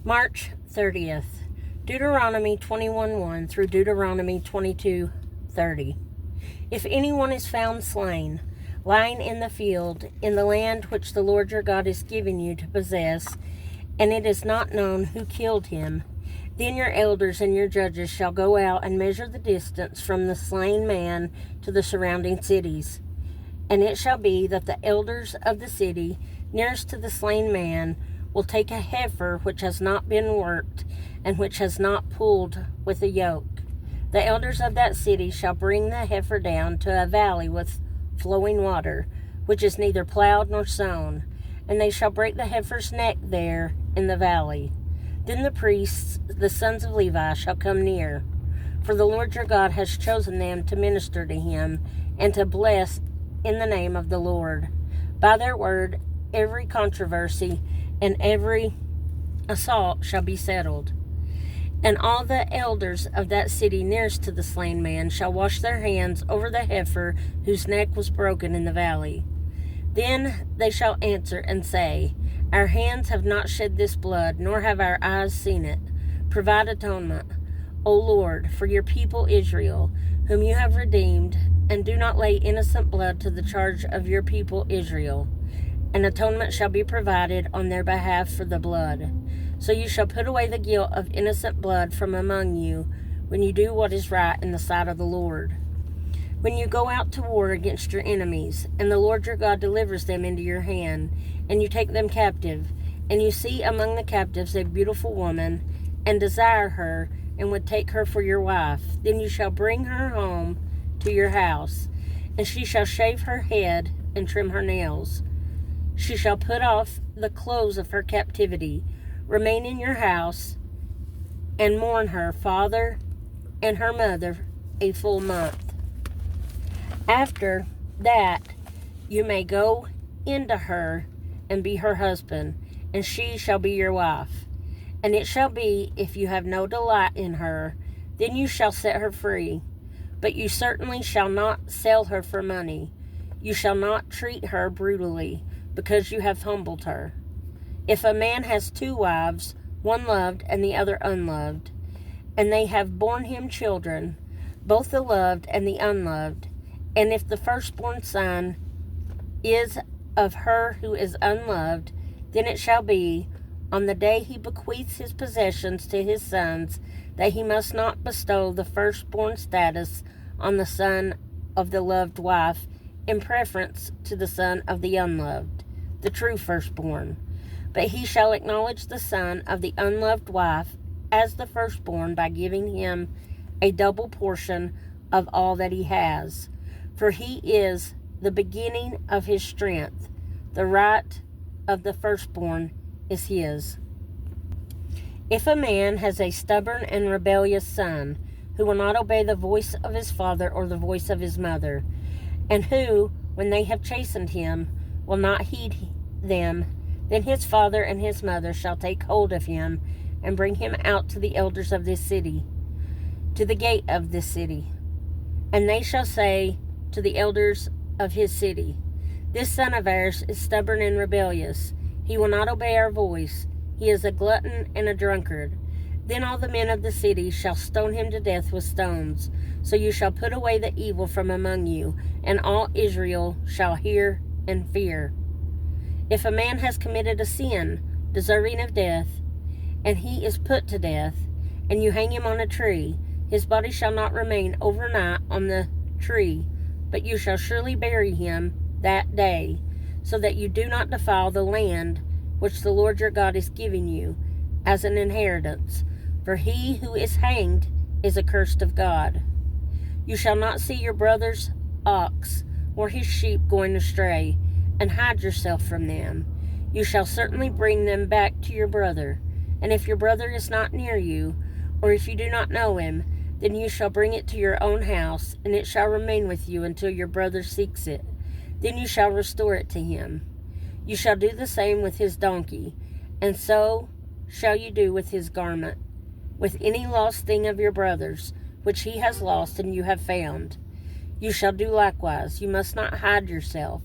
March 30th, Deuteronomy 21:1 through Deuteronomy 22:30. If anyone is found slain, lying in the field, in the land which the Lord your God is giving you to possess, and it is not known who killed him, then your elders and your judges shall go out and measure the distance from the slain man to the surrounding cities. And it shall be that the elders of the city nearest to the slain man will take a heifer which has not been worked, and which has not pulled with a yoke. The elders of that city shall bring the heifer down to a valley with flowing water, which is neither plowed nor sown, and they shall break the heifer's neck there in the valley. Then the priests, the sons of Levi, shall come near, for the Lord your God has chosen them to minister to him, and to bless in the name of the Lord. By their word, every controversy and every assault shall be settled. And all the elders of that city nearest to the slain man shall wash their hands over the heifer whose neck was broken in the valley. Then they shall answer and say, Our hands have not shed this blood, nor have our eyes seen it. Provide atonement, O Lord, for your people Israel, whom you have redeemed, and do not lay innocent blood to the charge of your people Israel. An atonement shall be provided on their behalf for the blood. So you shall put away the guilt of innocent blood from among you when you do what is right in the sight of the Lord. When you go out to war against your enemies, and the Lord your God delivers them into your hand, and you take them captive, and you see among the captives a beautiful woman, and desire her, and would take her for your wife, then you shall bring her home to your house, and she shall shave her head and trim her nails. She shall put off the clothes of her captivity, remain in your house, and mourn her father and her mother a full month. After that, you may go into her and be her husband, and she shall be your wife. And it shall be, if you have no delight in her, then you shall set her free. But you certainly shall not sell her for money. You shall not treat her brutally, because you have humbled her. If a man has two wives, one loved and the other unloved, and they have borne him children, both the loved and the unloved, and if the firstborn son is of her who is unloved, then it shall be, on the day he bequeaths his possessions to his sons, that he must not bestow the firstborn status on the son of the loved wife in preference to the son of the unloved, the true firstborn. But he shall acknowledge the son of the unloved wife as the firstborn by giving him a double portion of all that he has. For he is the beginning of his strength. The right of the firstborn is his. If a man has a stubborn and rebellious son, who will not obey the voice of his father or the voice of his mother, and who, when they have chastened him, will not heed them, then his father and his mother shall take hold of him, and bring him out to the elders of this city, to the gate of this city. And they shall say to the elders of his city, This son of ours is stubborn and rebellious. He will not obey our voice. He is a glutton and a drunkard. Then all the men of the city shall stone him to death with stones. So you shall put away the evil from among you, and all Israel shall hear and fear. If a man has committed a sin deserving of death, and he is put to death, and you hang him on a tree, his body shall not remain overnight on the tree, but you shall surely bury him that day, so that you do not defile the land which the Lord your God is giving you as an inheritance. For he who is hanged is accursed of God. You shall not see your brother's ox or his sheep going astray, and hide yourself from them. You shall certainly bring them back to your brother. And if your brother is not near you, or if you do not know him, then you shall bring it to your own house, and it shall remain with you until your brother seeks it. Then you shall restore it to him. You shall do the same with his donkey, and so shall you do with his garment, with any lost thing of your brother's, which he has lost and you have found. You shall do likewise. You must not hide yourself.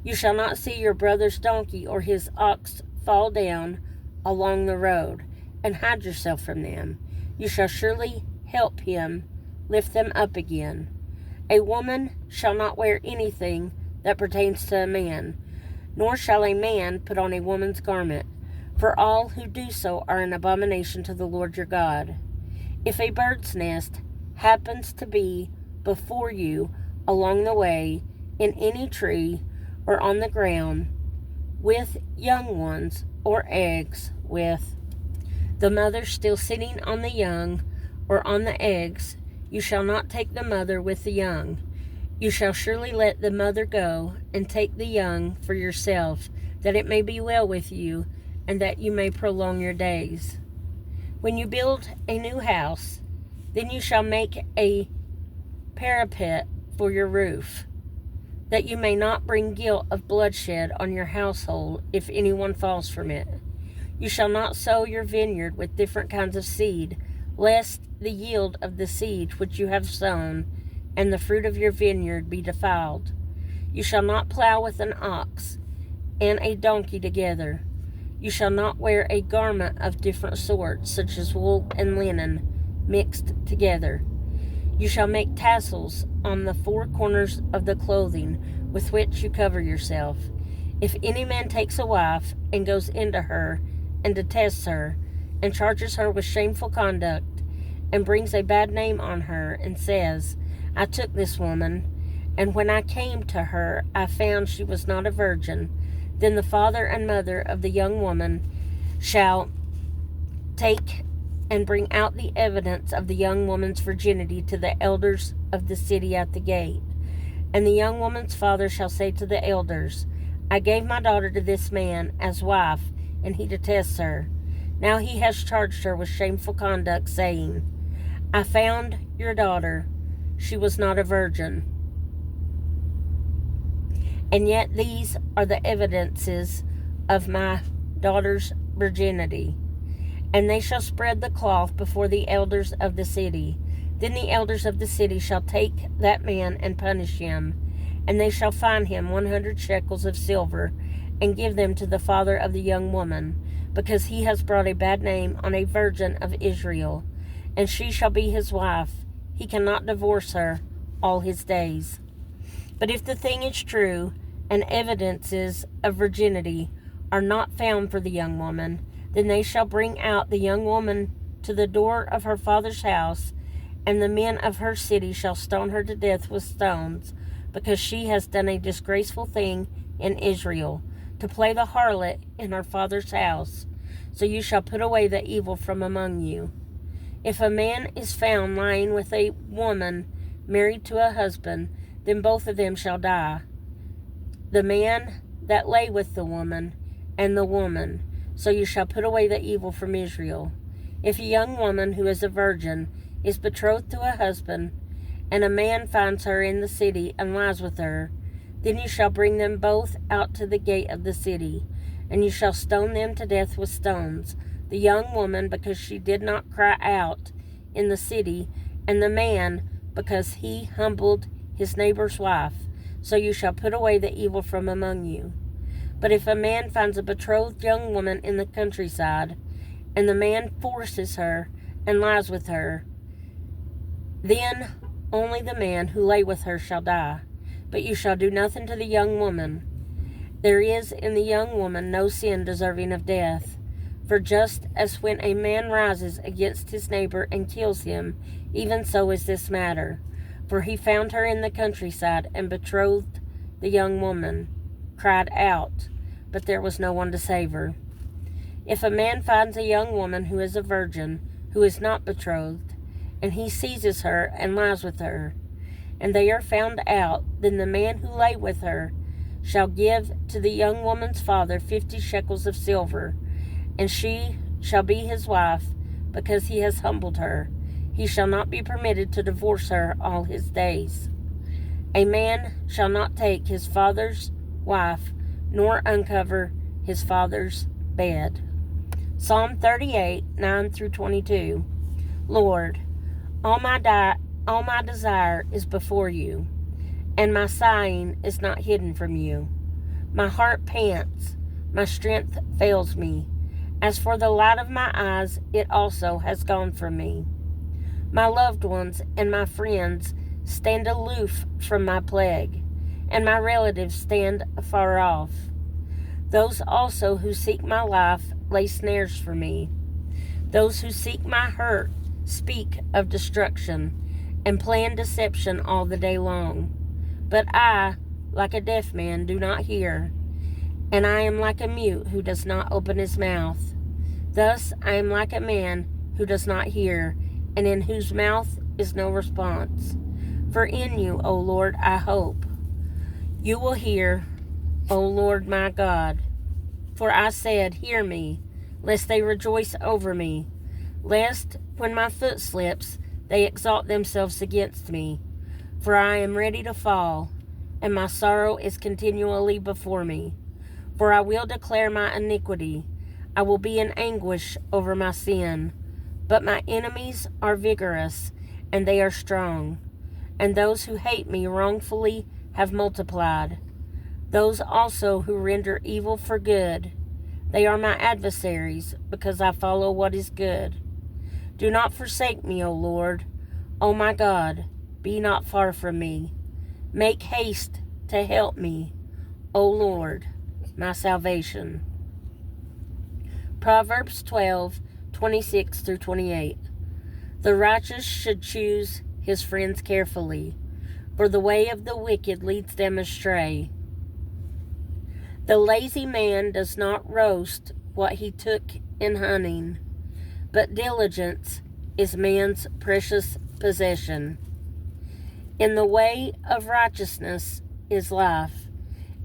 You shall not see your brother's donkey or his ox fall down along the road, and hide yourself from them. You shall surely help him lift them up again. A woman shall not wear anything that pertains to a man, nor shall a man put on a woman's garment, for all who do so are an abomination to the Lord your God. If a bird's nest happens to be before you along the way, in any tree or on the ground, with young ones or eggs, with the mother still sitting on the young or on the eggs, you shall not take the mother with the young. You shall surely let the mother go, and take the young for yourself, that it may be well with you, and that you may prolong your days. When you build a new house, then you shall make a parapet for your roof, that you may not bring guilt of bloodshed on your household if anyone falls from it. You shall not sow your vineyard with different kinds of seed, lest the yield of the seed which you have sown and the fruit of your vineyard be defiled. You shall not plow with an ox and a donkey together. You shall not wear a garment of different sorts, such as wool and linen, mixed together. You shall make tassels on the four corners of the clothing with which you cover yourself. If any man takes a wife and goes into her and detests her, and charges her with shameful conduct, and brings a bad name on her, and says, I took this woman, and when I came to her, I found she was not a virgin, then the father and mother of the young woman shall take and bring out the evidence of the young woman's virginity to the elders of the city at the gate. And the young woman's father shall say to the elders, I gave my daughter to this man as wife, and he detests her. Now he has charged her with shameful conduct, saying, I found your daughter. She was not a virgin. And yet these are the evidences of my daughter's virginity. And they shall spread the cloth before the elders of the city. Then the elders of the city shall take that man and punish him. And they shall fine him 100 shekels of silver, and give them to the father of the young woman, because he has brought a bad name on a virgin of Israel. And she shall be his wife. He cannot divorce her all his days. But if the thing is true, and evidences of virginity are not found for the young woman, then they shall bring out the young woman to the door of her father's house, and the men of her city shall stone her to death with stones, because she has done a disgraceful thing in Israel, to play the harlot in her father's house. So you shall put away the evil from among you. If a man is found lying with a woman married to a husband, then both of them shall die, the man that lay with the woman, and the woman. So you shall put away the evil from Israel. If a young woman who is a virgin is betrothed to a husband, and a man finds her in the city and lies with her, then you shall bring them both out to the gate of the city, and you shall stone them to death with stones, the young woman because she did not cry out in the city, and the man because he humbled his neighbor's wife. So you shall put away the evil from among you. But if a man finds a betrothed young woman in the countryside, and the man forces her and lies with her, then only the man who lay with her shall die. But you shall do nothing to the young woman. There is in the young woman no sin deserving of death. For just as when a man rises against his neighbor and kills him, even so is this matter. For he found her in the countryside and betrothed the young woman, cried out, but there was no one to save her. If a man finds a young woman who is a virgin, who is not betrothed, and he seizes her and lies with her, and they are found out, then the man who lay with her shall give to the young woman's father 50 shekels of silver, and she shall be his wife, because he has humbled her. He shall not be permitted to divorce her all his days. A man shall not take his father's wife, nor uncover his father's bed. Psalm 38, 9 through 22. Lord, all my desire is before you, and my sighing is not hidden from you. My heart pants, my strength fails me, As for the light of my eyes, it also has gone from me. My loved ones and my friends stand aloof from my plague, and my relatives stand afar off. Those also who seek my life lay snares for me. Those who seek my hurt speak of destruction and plan deception all the day long. But I, like a deaf man, do not hear, and I am like a mute who does not open his mouth. Thus I am like a man who does not hear, and in whose mouth is no response. For in you, O Lord, I hope. You will hear, O Lord my God. For I said, hear me, lest they rejoice over me, lest, when my foot slips, they exalt themselves against me. For I am ready to fall, and my sorrow is continually before me. For I will declare my iniquity. I will be in anguish over my sin. But my enemies are vigorous, and they are strong. And those who hate me wrongfully have multiplied. Those also who render evil for good. They are my adversaries, because I follow what is good. Do not forsake me, O Lord. O my God, be not far from me. Make haste to help me, O Lord, my salvation. Proverbs 12:26-28. The righteous should choose his friends carefully, for the way of the wicked leads them astray. The lazy man does not roast what he took in hunting, but diligence is man's precious possession. In the way of righteousness is life,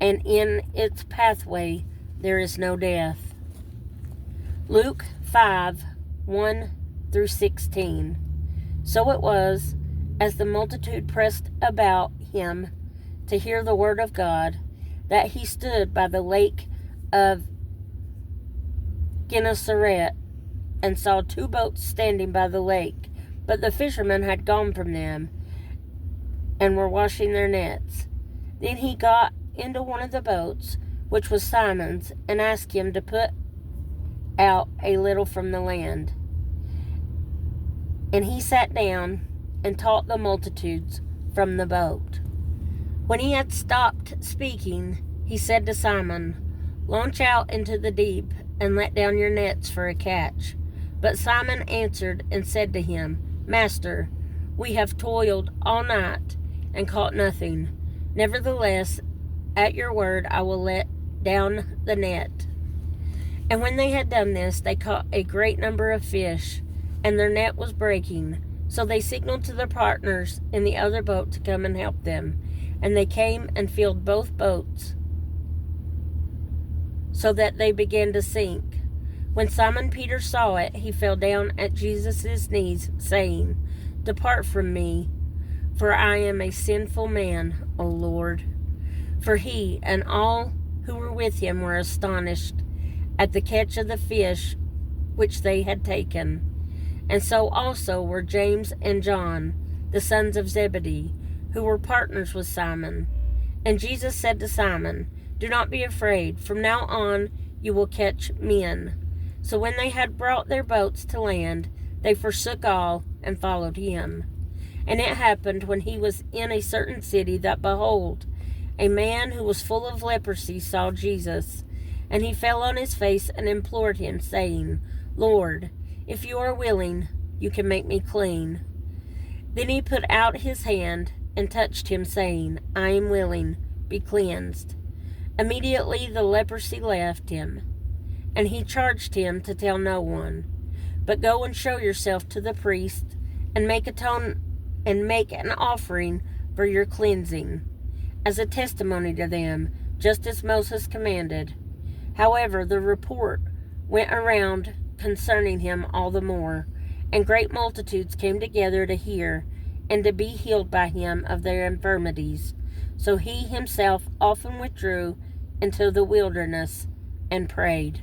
and in its pathway there is no death. Luke 5:1-16. So it was, as the multitude pressed about him to hear the word of God, that he stood by the lake of Gennesaret and saw two boats standing by the lake, but the fishermen had gone from them and were washing their nets. Then he got into one of the boats, which was Simon's, and asked him to put out a little from the land. And he sat down and taught the multitudes from the boat. When he had stopped speaking, he said to Simon, Launch out into the deep and let down your nets for a catch. But Simon answered and said to him, Master, we have toiled all night and caught nothing. Nevertheless, at your word I will let down the net. And when they had done this, they caught a great number of fish, and their net was breaking. So they signaled to their partners in the other boat to come and help them. And they came and filled both boats, so that they began to sink. When Simon Peter saw it, he fell down at Jesus' knees, saying, Depart from me, for I am a sinful man, O Lord. For he and all who were with him were astonished at the catch of the fish which they had taken. And so also were James and John, the sons of Zebedee, who were partners with Simon. And Jesus said to Simon, Do not be afraid. From now on you will catch men. So when they had brought their boats to land, they forsook all and followed him. And it happened when he was in a certain city that, behold, a man who was full of leprosy saw Jesus. And he fell on his face and implored him, saying, Lord, if you are willing, you can make me clean. Then he put out his hand and touched him, saying, I am willing, be cleansed. Immediately the leprosy left him, and he charged him to tell no one, but go and show yourself to the priest, and make an offering for your cleansing, as a testimony to them, just as Moses commanded. However, the report went around concerning him all the more, and great multitudes came together to hear and to be healed by him of their infirmities. So he himself often withdrew into the wilderness and prayed.